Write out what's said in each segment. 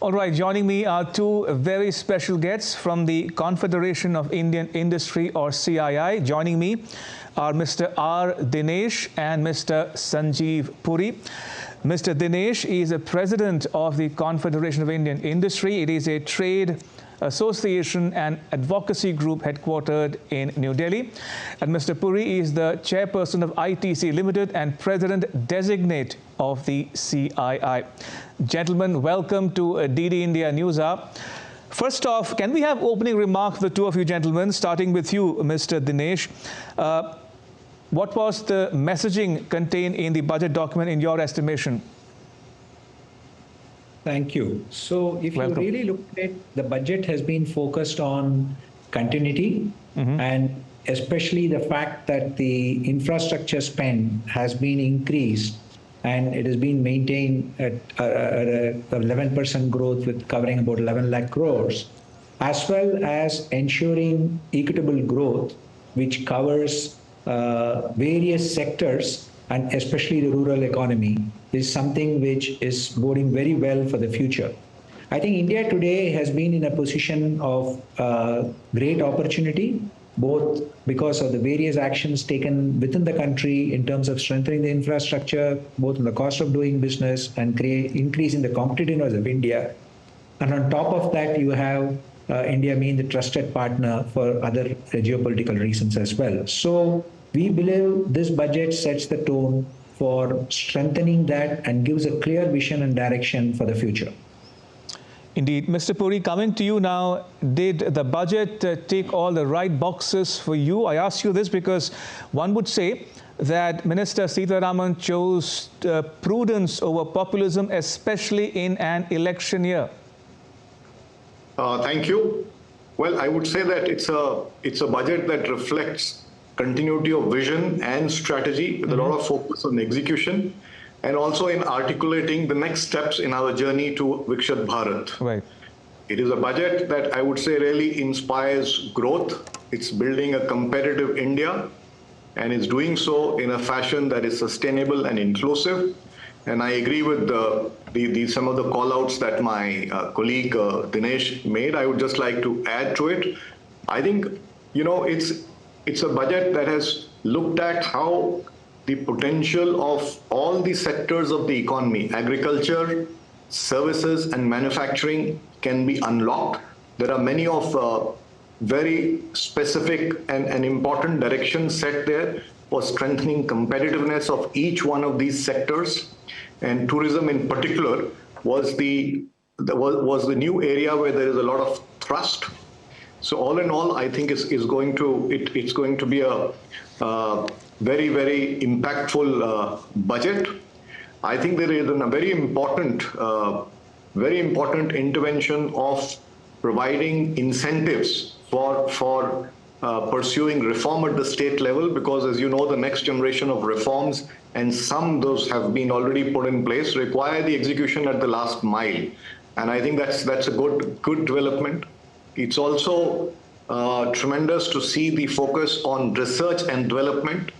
All right, joining me are two very special guests from the Confederation of Indian Industry, or CII. Joining me are Mr. R. Dinesh and Mr. Sanjiv Puri. Mr. Dinesh is a president of the Confederation of Indian Industry. It is a trade association and advocacy group headquartered in New Delhi. And Mr. Puri is the chairperson of ITC Limited and president designate of the CII. Gentlemen, welcome to DD India News Hour. First off, can we have opening remarks for the two of you gentlemen, starting with you, Mr. Dinesh. What was the messaging contained in the budget document in your estimation? Thank you. So if you really look at it, the budget has been focused on continuity and especially the fact that the infrastructure spend has been increased and it has been maintained at 11% growth with covering about 11 lakh crores, as well as ensuring equitable growth, which covers various sectors and especially the rural economy, is something which is boding very well for the future. I think India today has been in a position of great opportunity, both because of the various actions taken within the country in terms of strengthening the infrastructure, both on the cost of doing business and increasing the competitiveness of India. And on top of that, you have India being the trusted partner for other geopolitical reasons as well. So we believe this budget sets the tone for strengthening that and gives a clear vision and direction for the future. Indeed. Mr. Puri, coming to you now, did the budget tick all the right boxes for you? I ask you this because one would say that Minister Sitharaman chose prudence over populism, especially in an election year. Thank you. Well, I would say that it's a budget that reflects continuity of vision and strategy with a lot of focus on execution and also in articulating the next steps in our journey to Viksit Bharat. Right. It is a budget that I would say really inspires growth. It's building a competitive India and it's doing so in a fashion that is sustainable and inclusive. And I agree with some of the call-outs that my colleague Dinesh made. I would just like to add to it. I think, it's a budget that has looked at how the potential of all the sectors of the economy, agriculture, services, and manufacturing can be unlocked. There are many of very specific and important directions set there for strengthening competitiveness of each one of these sectors. And tourism in particular was the new area where there is a lot of thrust. So all in all, I think it's going to be a very, very impactful budget. I think there is a very important intervention of providing incentives for pursuing reform at the state level, because as you know, the next generation of reforms, and some those have been already put in place, require the execution at the last mile. And I think that's a good development. It's also tremendous to see the focus on research and development.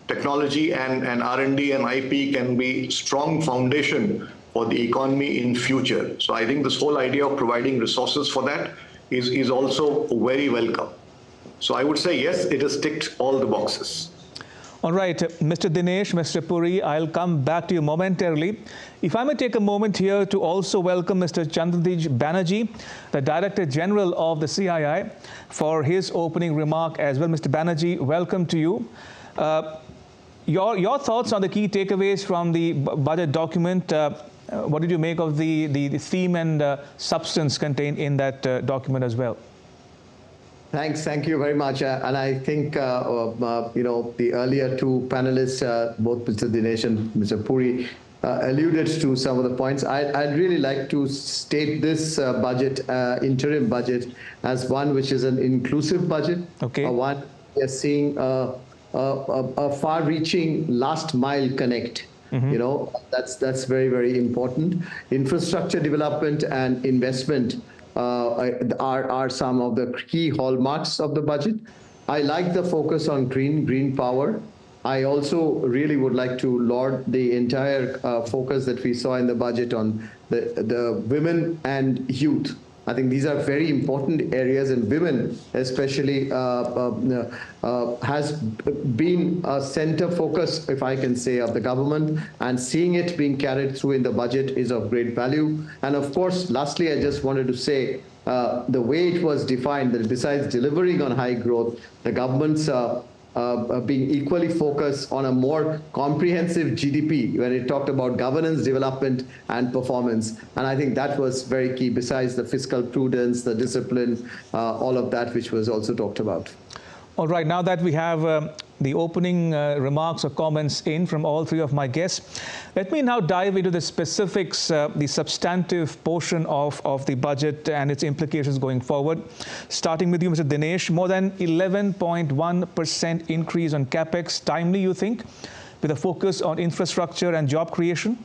Technology and R&D and IP can be strong foundation for the economy in future. So I think this whole idea of providing resources for that is also very welcome. So I would say, yes, it has ticked all the boxes. All right, Mr. Dinesh, Mr. Puri, I'll come back to you momentarily. If I may take a moment here to also welcome Mr. Chandrajit Banerjee, the Director General of the CII, for his opening remark as well. Mr. Banerjee, welcome to you. Your thoughts on the key takeaways from the budget document. What did you make of the theme and substance contained in that document as well? Thank you very much. And I think, the earlier two panelists, both Mr. Dinesh and Mr. Puri, alluded to some of the points. I'd really like to state this budget, interim budget, as one which is an inclusive budget. Okay. One we are seeing a far-reaching last mile connect. That's very, very important. Infrastructure development and investment are some of the key hallmarks of the budget. I like the focus on green power. I also really would like to laud the entire focus that we saw in the budget on the women and youth. I think these are very important areas, and women especially has been a center focus, if I can say, of the government, and seeing it being carried through in the budget is of great value. And of course, lastly, I just wanted to say the way it was defined, that besides delivering on high growth, the government's being equally focused on a more comprehensive GDP when it talked about governance, development, and performance. And I think that was very key, besides the fiscal prudence, the discipline, all of that, which was also talked about. All right, now that we have the opening remarks or comments in from all three of my guests, let me now dive into the specifics, the substantive portion of the budget and its implications going forward. Starting with you, Mr. Dinesh, more than 11.1% increase on capex. Timely, you think, with a focus on infrastructure and job creation?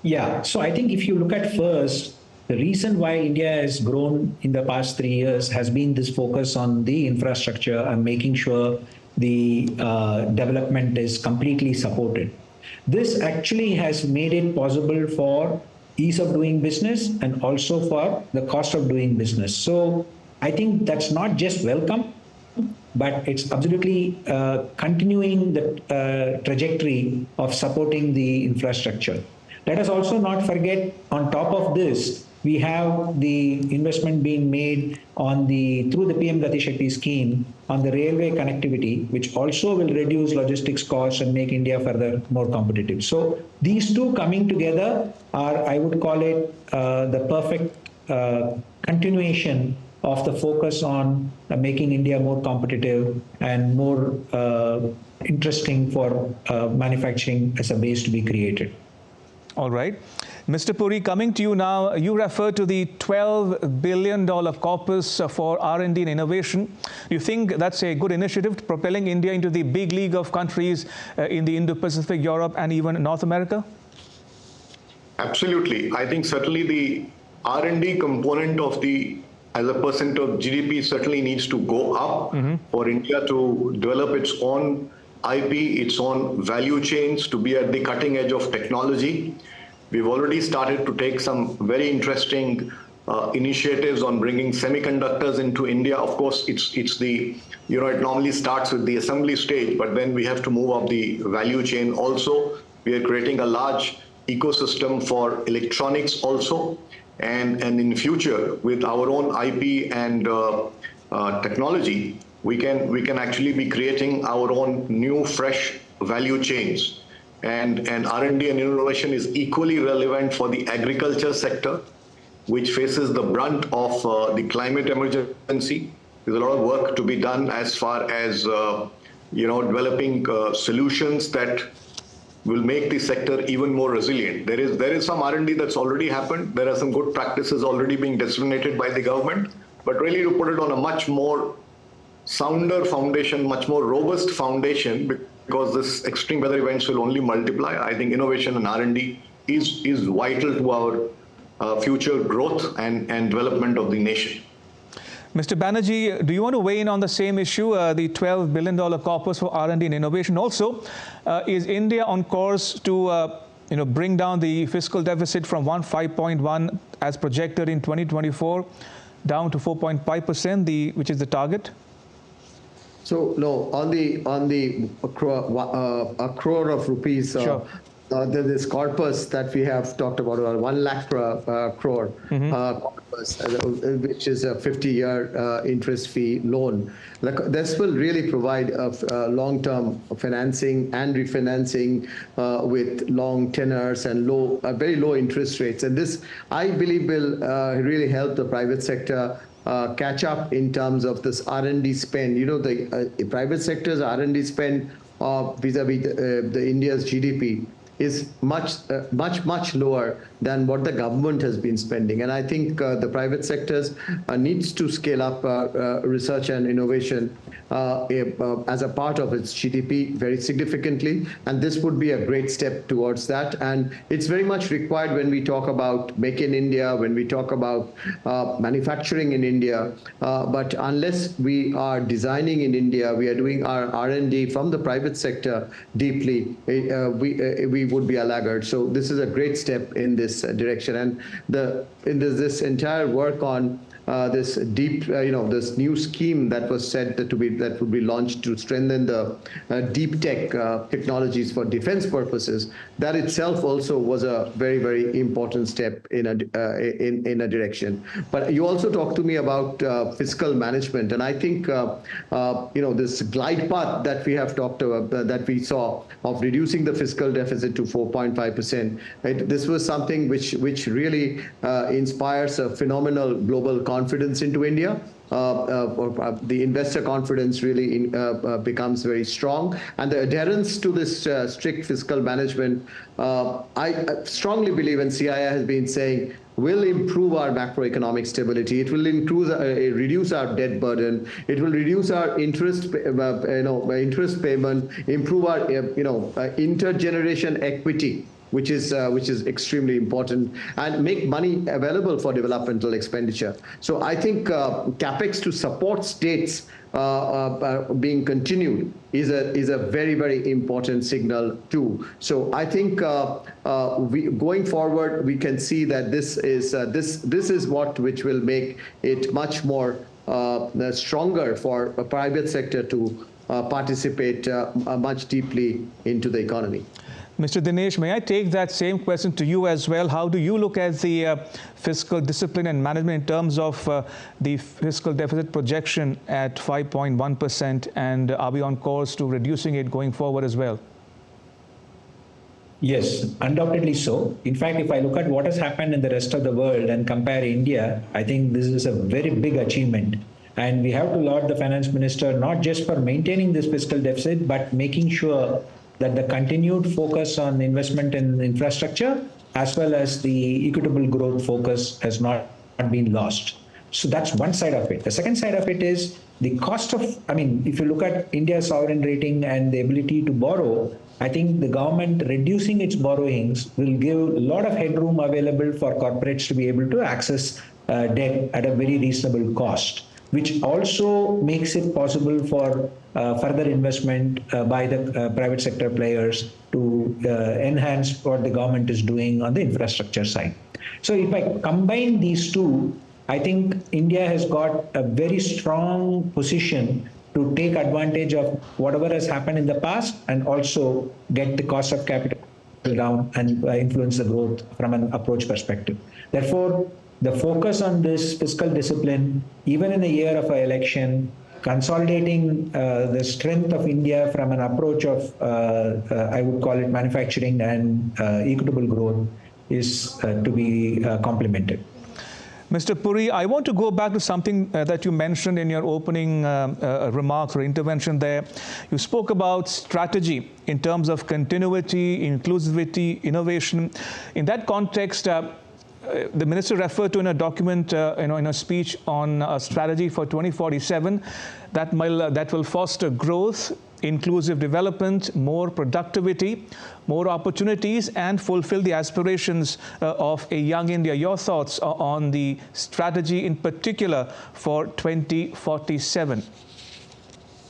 Yeah, so I think if you look at first, the reason why India has grown in the past 3 years has been this focus on the infrastructure and making sure the development is completely supported. This actually has made it possible for ease of doing business and also for the cost of doing business. So I think that's not just welcome, but it's absolutely continuing the trajectory of supporting the infrastructure. Let us also not forget, on top of this, we have the investment being made on through the PM Gati Shakti scheme on the railway connectivity, which also will reduce logistics costs and make India further more competitive. So these two coming together are, I would call it, the perfect continuation of the focus on making India more competitive and more interesting for manufacturing as a base to be created. All right. Mr. Puri, coming to you now, you refer to the $12 billion corpus for R&D and innovation. Do you think that's a good initiative, propelling India into the big league of countries in the Indo-Pacific, Europe, and even North America? Absolutely. I think certainly the R&D component of as a percent of GDP certainly needs to go up for India to develop its own IP, its own value chains, to be at the cutting edge of technology. We've already started to take some very interesting initiatives on bringing semiconductors into India. Of course, it's the, it normally starts with the assembly stage, but then we have to move up the value chain also. We are creating a large ecosystem for electronics also. And in future, with our own IP and technology, we can actually be creating our own new, fresh value chains. And R&D and innovation is equally relevant for the agriculture sector, which faces the brunt of the climate emergency. There's a lot of work to be done as far as developing solutions that will make the sector even more resilient. There is some R&D that's already happened. There are some good practices already being disseminated by the government, but really to put it on a much more sounder foundation, much more robust foundation, because this extreme weather events will only multiply. I think innovation and R&D is vital to our future growth and development of the nation. Mr. Banerjee, do you want to weigh in on the same issue, the $12 billion corpus for R&D and innovation? Also, is India on course to bring down the fiscal deficit from 5.1 as projected in 2024 down to 4.5%, which is the target? So no, on the a crore of rupees, sure. This corpus that we have talked about, 1 lakh crore corpus, which is a 50-year interest-free loan. This will really provide long-term financing and refinancing with long tenors and very low interest rates. And this, I believe, will really help the private sector catch up in terms of this R&D spend. The private sector's R&D spend vis-a-vis the India's GDP is much lower than what the government has been spending. And I think the private sectors needs to scale up research and innovation as a part of its GDP very significantly, and this would be a great step towards that. And it's very much required when we talk about Make in India, when we talk about manufacturing in India. But unless we are designing in India, we are doing our R&D from the private sector deeply, we would be a laggard. So this is a great step in this direction. And this entire work on this deep, this new scheme that was said that would be launched to strengthen the deep tech technologies for defense purposes. That itself also was a very, very important step in a direction. But you also talked to me about fiscal management, and I think this glide path that we have talked about, that we saw of reducing the fiscal deficit to 4.5%. Right? This was something which really inspires a phenomenal global confidence into India. The investor confidence really becomes very strong, and the adherence to this strict fiscal management, I strongly believe, and CII has been saying, will improve our macroeconomic stability. It will reduce our debt burden. It will reduce our interest payment, improve our intergeneration equity, which is extremely important, and make money available for developmental expenditure. So I think capex to support states being continued is a very, very important signal too. So I think going forward, we can see that this is which will make it much more stronger for a private sector to participate much deeply into the economy. Mr. Dinesh, may I take that same question to you as well? How do you look at the fiscal discipline and management in terms of the fiscal deficit projection at 5.1%, and are we on course to reducing it going forward as well? Yes, undoubtedly so. In fact, if I look at what has happened in the rest of the world and compare India, I think this is a very big achievement. And we have to laud the finance minister, not just for maintaining this fiscal deficit, but making sure that the continued focus on investment in infrastructure, as well as the equitable growth focus, has not been lost. So that's one side of it. The second side of it is the cost of, if you look at India's sovereign rating and the ability to borrow, I think the government reducing its borrowings will give a lot of headroom available for corporates to be able to access debt at a very reasonable cost, which also makes it possible for further investment by the private sector players to enhance what the government is doing on the infrastructure side. So if I combine these two, I think India has got a very strong position to take advantage of whatever has happened in the past, and also get the cost of capital down and influence the growth from an approach perspective. Therefore, the focus on this fiscal discipline, even in the year of an election, consolidating the strength of India from an approach of, I would call it manufacturing and equitable growth, is to be complimented. Mr. Puri, I want to go back to something that you mentioned in your opening remarks or intervention there. You spoke about strategy in terms of continuity, inclusivity, innovation. In that context, the minister referred to in a document, in a speech on a strategy for 2047 that will foster growth, inclusive development, more productivity, more opportunities, and fulfill the aspirations of a young India. Your thoughts on the strategy in particular for 2047?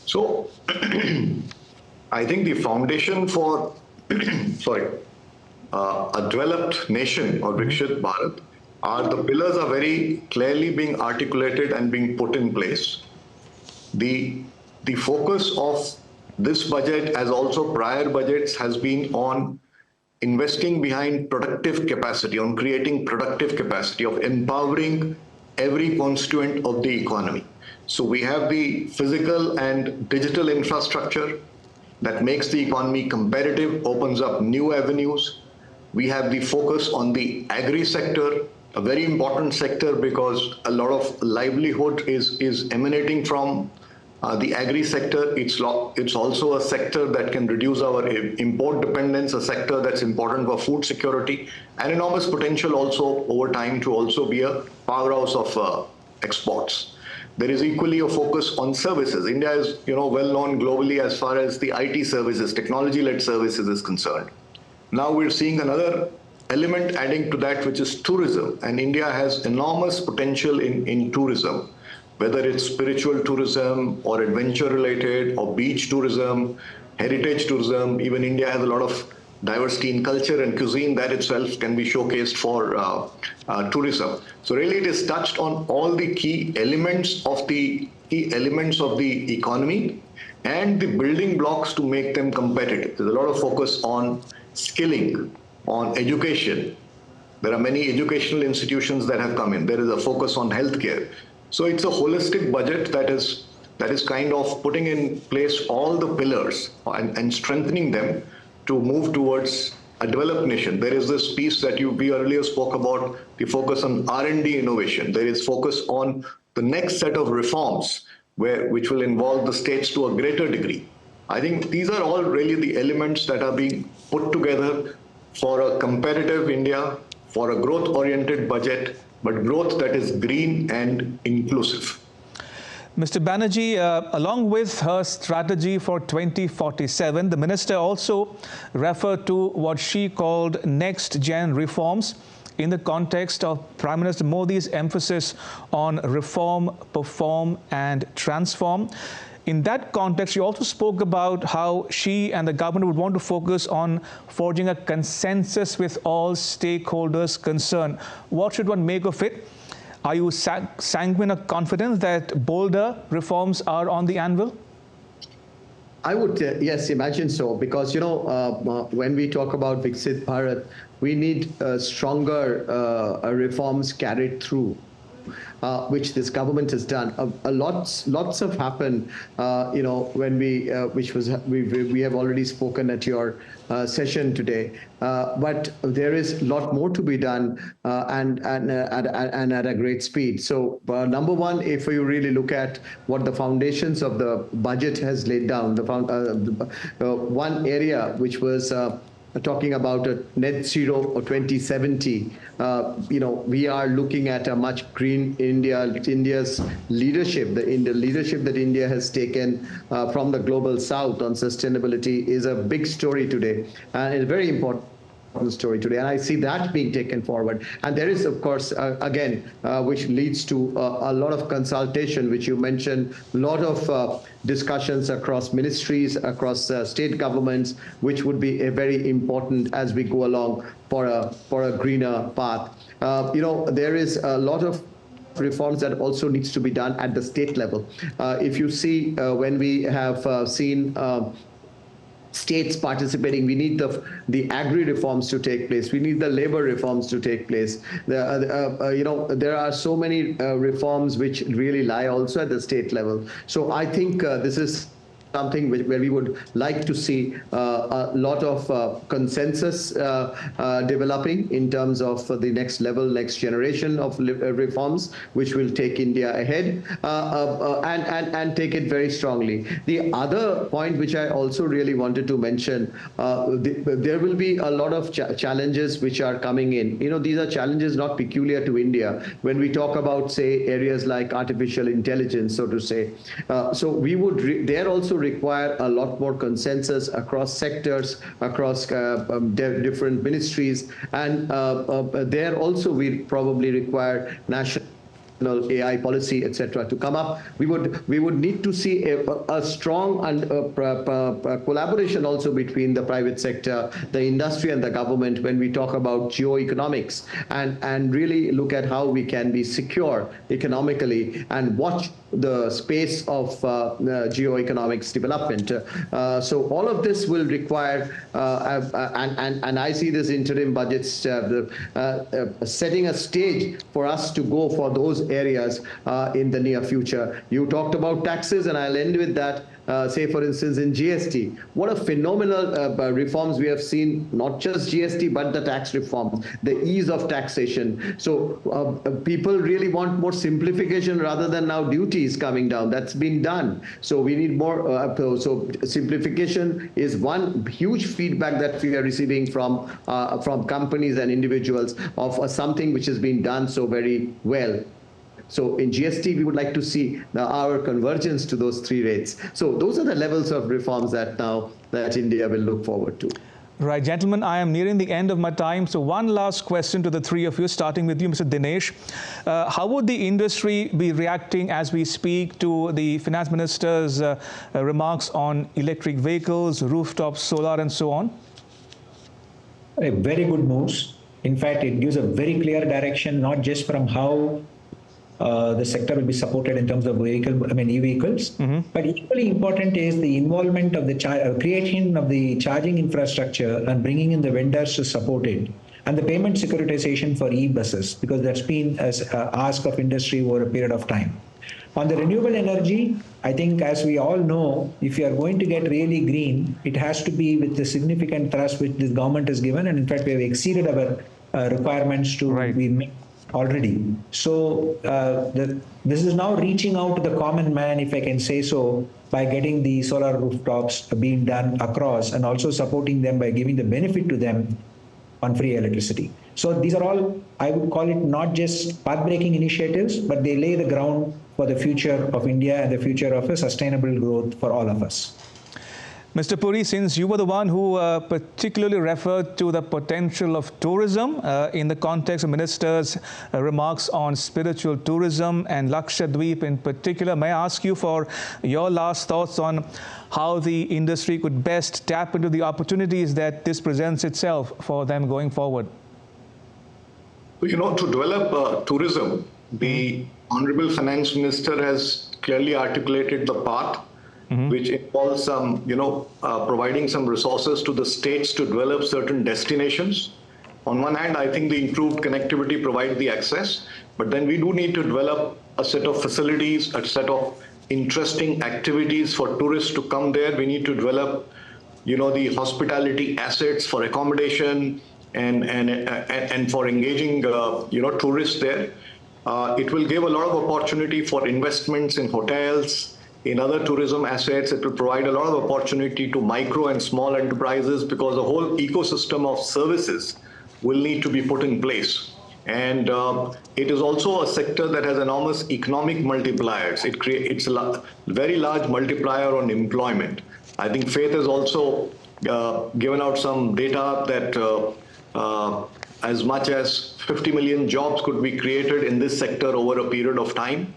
So, I think the foundation for, a developed nation or Vikshit Bharat, the pillars are very clearly being articulated and being put in place. The focus of this budget, as also prior budgets, has been on investing behind productive capacity, on creating productive capacity, of empowering every constituent of the economy. So we have the physical and digital infrastructure that makes the economy competitive, opens up new avenues. We have the focus on the agri sector, a very important sector because a lot of livelihood is emanating from The agri sector, it's also a sector that can reduce our import dependence, a sector that's important for food security, and enormous potential also over time to also be a powerhouse of exports. There is equally a focus on services. India is, well known globally as far as the IT services, technology-led services is concerned. Now we're seeing another element adding to that, which is tourism. And India has enormous potential in tourism, whether it's spiritual tourism or adventure-related or beach tourism, heritage tourism. Even India has a lot of diversity in culture and cuisine that itself can be showcased for tourism. So really it is touched on all the key elements of the economy and the building blocks to make them competitive. There's a lot of focus on skilling, on education. There are many educational institutions that have come in. There is a focus on healthcare. So it's a holistic budget that is kind of putting in place all the pillars and strengthening them to move towards a developed nation. There is this piece that we earlier spoke about, the focus on R&D innovation. There is focus on the next set of reforms which will involve the states to a greater degree. I think these are all really the elements that are being put together for a competitive India, for a growth-oriented budget, but growth that is green and inclusive. Mr. Banerjee, along with her strategy for 2047, the minister also referred to what she called next-gen reforms in the context of Prime Minister Modi's emphasis on reform, perform and transform. In that context, she also spoke about how she and the government would want to focus on forging a consensus with all stakeholders concerned. What should one make of it? Are you sanguine or confident that bolder reforms are on the anvil? I would, yes, imagine so, because, when we talk about Viksit Bharat, we need stronger reforms carried through. Which this government has done. Lots have happened, when we have already spoken at your session today. But there is a lot more to be done, and at a great speed. So number one, if you really look at what the foundations of the budget has laid down, one area which was talking about a net zero or 2070, we are looking at a much green India's leadership. The leadership that India has taken from the global south on sustainability is a big story today, and it's very important story today, and I see that being taken forward. And there is, of course, which leads to a lot of consultation, which you mentioned, a lot of discussions across ministries, across state governments, which would be very important as we go along for a greener path. There is a lot of reforms that also needs to be done at the state level. If you see, when we have seen states participating, we need the agri reforms to take place. We need the labor reforms to take place. There are so many reforms which really lie also at the state level. So I think this is something where we would like to see a lot of consensus developing in terms of the next level, next generation of reforms, which will take India ahead and take it very strongly. The other point which I also really wanted to mention, there will be a lot of challenges which are coming in. These are challenges not peculiar to India. When we talk about, say, areas like artificial intelligence, so to say, so we would there also require a lot more consensus across sectors, across different ministries, and there also we probably require national AI policy, etc., to come up. We would need to see a strong and collaboration also between the private sector, the industry, and the government when we talk about geoeconomics, and really look at how we can be secure economically and watch the space of geoeconomics development. So all of this will require, and I see this interim budgets setting a stage for us to go for those areas in the near future. You talked about taxes, and I'll end with that. Say, for instance, in GST, what a phenomenal reforms we have seen, not just GST, but the tax reforms, the ease of taxation. So people really want more simplification rather than now duties coming down. That's been done. So we need more. So simplification is one huge feedback that we are receiving from companies and individuals of something which has been done so very well. So in GST, we would like to see our convergence to those three rates. So those are the levels of reforms that India will look forward to. Right, gentlemen, I am nearing the end of my time. So one last question to the three of you, starting with you, Mr. Dinesh. How would the industry be reacting as we speak to the finance minister's remarks on electric vehicles, rooftop solar, and so on? A very good moves. In fact, it gives a very clear direction, not just from how the sector will be supported in terms of e-vehicles. But equally important is the involvement of the creation of the charging infrastructure and bringing in the vendors to support it, and the payment securitization for e-buses, because that's been an ask of industry over a period of time. On the renewable energy, I think, as we all know, if you are going to get really green, it has to be with the significant thrust which this government has given, and in fact, we have exceeded our requirements to be met already. So this is now reaching out to the common man, if I can say so, by getting the solar rooftops being done across, and also supporting them by giving the benefit to them on free electricity. So these are all, I would call it, not just path-breaking initiatives, but they lay the ground for the future of India and the future of a sustainable growth for all of us. Mr. Puri, since you were the one who particularly referred to the potential of tourism in the context of Minister's remarks on spiritual tourism and Lakshadweep in particular, may I ask you for your last thoughts on how the industry could best tap into the opportunities that this presents itself for them going forward? You know, to develop tourism, the Honorable Finance Minister has clearly articulated the path, which involves some, providing some resources to the states to develop certain destinations. On one hand, I think the improved connectivity provides the access, but then we do need to develop a set of facilities, a set of interesting activities for tourists to come there. We need to develop, the hospitality assets for accommodation and for engaging, tourists there. It will give a lot of opportunity for investments in hotels, in other tourism assets. It will provide a lot of opportunity to micro and small enterprises, because the whole ecosystem of services will need to be put in place. And it is also a sector that has enormous economic multipliers. It's a very large multiplier on employment. I think Faith has also given out some data that as much as 50 million jobs could be created in this sector over a period of time.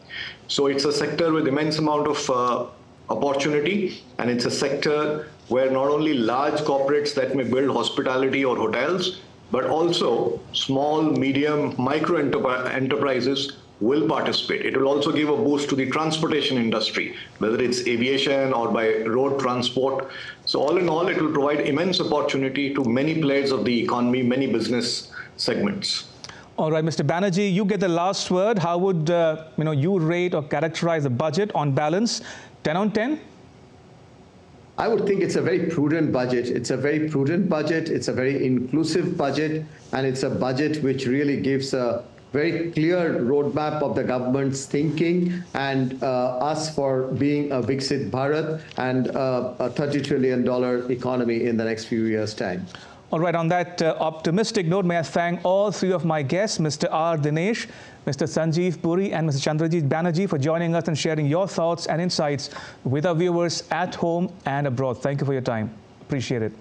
So it's a sector with immense amount of opportunity, and it's a sector where not only large corporates that may build hospitality or hotels, but also small, medium, micro enterprises will participate. It will also give a boost to the transportation industry, whether it's aviation or by road transport. So all in all, it will provide immense opportunity to many players of the economy, many business segments. All right, Mr. Banerjee, you get the last word. How would you rate or characterize the budget on balance? 10 on 10? I would think it's a very prudent budget. It's a very prudent budget. It's a very inclusive budget. And it's a budget which really gives a very clear roadmap of the government's thinking and us for being a Viksit Bharat and a $30 trillion economy in the next few years' time. All right, on that optimistic note, may I thank all three of my guests, Mr. R. Dinesh, Mr. Sanjiv Puri, and Mr. Chandrajit Banerjee, for joining us and sharing your thoughts and insights with our viewers at home and abroad. Thank you for your time. Appreciate it.